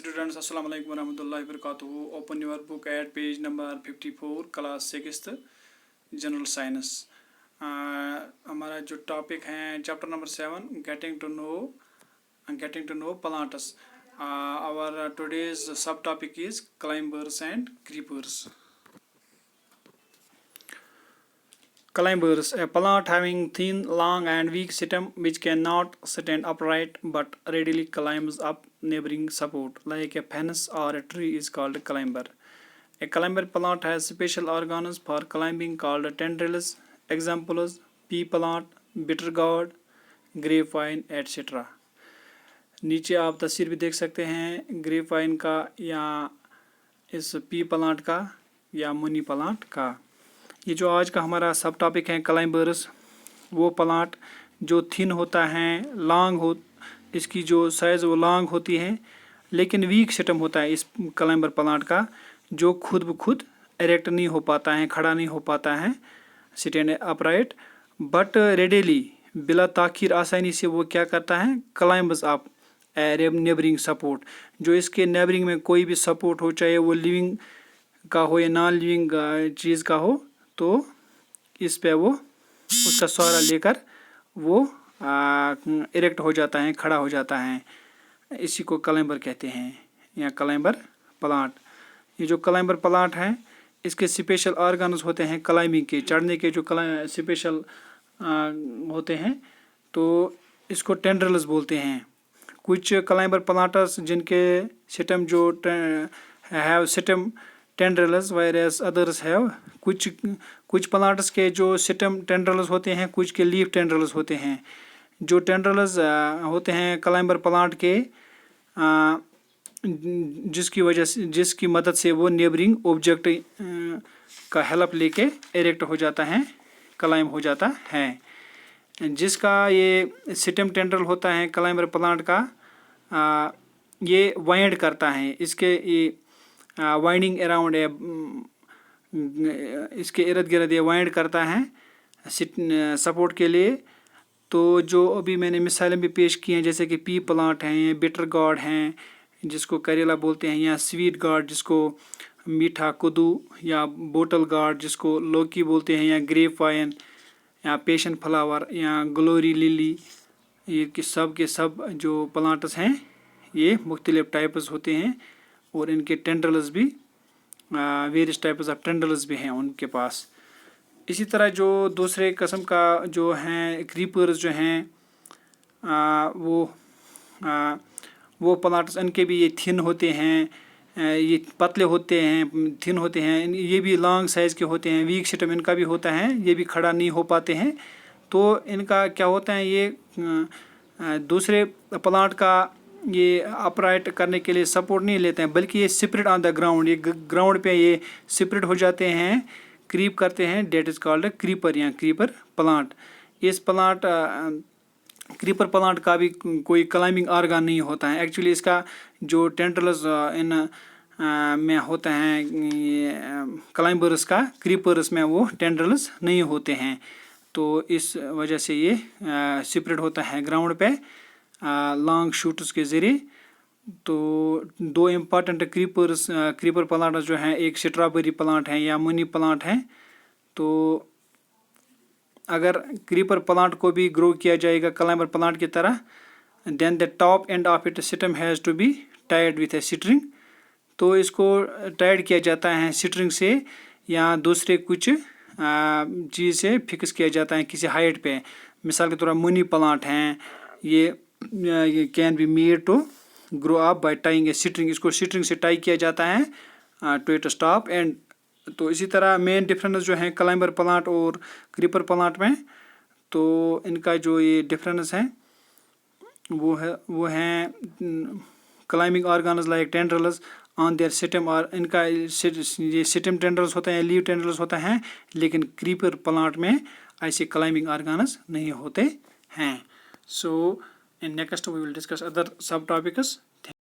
Students, Assalamu alaikum warahmatullahi wabarakatuh. Open your book at page number 54, class 6th, General Science. हमारा जो topic है chapter number 7, getting to know plants. Our today's subtopic is climbers and creepers. Climbers, a plant having thin, long and weak stem which cannot stand upright but readily climbs up neighboring support like a fence or a tree is called a climber. A climber plant has special organs for climbing called tendrils. Examples: pea plant, bitter gourd, grapevine, etc. नीचे आप तस्वीर भी देख सकते हैं grapevine का या इस पी प्लांट का या मनी प्लांट का। ये जो आज का हमारा सब टॉपिक है क्लाइंबर्स, वो प्लांट जो थिन होता है, लॉन्ग हो, इसकी जो साइज़ वो लॉन्ग होती है लेकिन वीक स्टेम होता है इस क्लाइंबर प्लांट का, जो खुद ब खुद एरेक्ट नहीं हो पाता है, खड़ा नहीं हो पाता है, स्टैंड अपराइट, बट रेडीली बिला ताखीर आसानी से वो क्या करता है, क्लाइंब्स अप नेबरिंग सपोर्ट। जो इसके नेबरिंग में कोई भी सपोर्ट हो, चाहे वो लिविंग का हो या नॉन लिविंग चीज़ का हो, तो इस पे वो उसका सहारा लेकर वो इरेक्ट हो जाता है, खड़ा हो जाता है। इसी को क्लाइंबर कहते हैं या क्लाइंबर प्लांट। ये जो क्लाइंबर प्लांट है इसके स्पेशल ऑर्गन्स होते हैं क्लाइंबिंग के, चढ़ने के जो स्पेशल होते हैं, तो इसको टेंड्रल्स बोलते हैं। कुछ क्लाइंबर प्लांटर्स जिनके स्टेम जो have stem tendrils whereas others have, कुछ प्लांट्स के जो स्टेम टेंड्रल्स होते हैं, कुछ के लीफ टेंड्रल्स होते हैं। जो टेंड्रल्स होते हैं क्लाइंबर प्लांट के, जिसकी मदद से वो नेबरिंग ऑब्जेक्ट का हेल्प लेके इरेक्ट हो जाता है, क्लाइंब हो जाता है। जिसका ये स्टेम टेंड्रल होता है क्लाइंबर प्लांट का, ये वाइंड करता है, इसके ये वाइंडिंग अराउंड इसके इर्द गिर्द ये वाइंड करता है सपोर्ट के लिए। तो जो अभी मैंने मिसालें भी पेश की हैं, जैसे कि पी प्लांट हैं, बिटर गॉर्ड हैं जिसको करेला बोलते हैं, या स्वीट गॉर्ड जिसको मीठा कद्दू, या बोटल गॉर्ड जिसको लौकी बोलते हैं, या ग्रेप वाइन, या पेशन फ्लावर, या ग्लोरी लिली, ये कि सब के सब जो प्लांट्स हैं ये मुख्तलिफ टाइप्स होते हैं और इनके टेंड्रल्स भी वेरियस टाइप्स ऑफ टेंड्रल्स भी हैं उनके पास। इसी तरह जो दूसरे किस्म का जो हैं क्रीपर्स जो हैं वो प्लांट्स, इनके भी ये थिन होते हैं, ये पतले होते हैं, थिन होते हैं, ये भी लॉन्ग साइज़ के होते हैं, वीक स्टेम इनका भी होता है, ये भी खड़ा नहीं हो पाते हैं। तो इनका क्या होता है, ये दूसरे प्लांट का ये अपराइट करने के लिए सपोर्ट नहीं लेते हैं, बल्कि ये स्प्रेड ऑन द ग्राउंड, ये ग्राउंड पे ये स्प्रेड हो जाते हैं, क्रीप करते हैं, डेट इज़ कॉल्ड क्रीपर या क्रीपर प्लांट। इस प्लांट क्रीपर प्लांट का भी कोई क्लाइंबिंग ऑर्गन नहीं होता है। एक्चुअली इसका जो टेंड्रल्स इन में होते हैं क्लाइंबर्स का, क्रीपर्स में वो टेंड्रल्स नहीं होते हैं, तो इस वजह से ये स्प्रेड होता है ग्राउंड पे लॉन्ग शूट्स के ज़रिए। तो दो इम्पॉर्टेंट क्रीपर प्लांट जो हैं, एक स्ट्रॉबेरी प्लांट है या मनी प्लांट है। तो अगर क्रीपर प्लांट को भी ग्रो किया जाएगा क्लाइंबर प्लांट की तरह, then the top end of it stem has to be tied with a string. तो इसको टाइड किया जाता है स्ट्रिंग से या दूसरे कुछ चीज़ से फिक्स किया जाता है किसी हाइट पे। मिसाल के तौर पर मनी प्लांट हैं, ये can be made to grow up by tying a string, इसको स्ट्रिंग से टाई किया जाता है टू इट स्टॉप एंड। तो इसी तरह मेन डिफरेंस जो है क्लाइंबर प्लांट और क्रीपर प्लांट में, तो इनका जो ये डिफरेंस है वो है climbing organs like tendrils on their stem, और इनका ये स्टेम टेंड्रल्स होते हैं, लीव टेंड्रल्स होते हैं, लेकिन क्रीपर प्लांट में ऐसे क्लाइंबिंग ऑर्गन्स नहीं होते हैं। सो in next we will discuss other subtopics.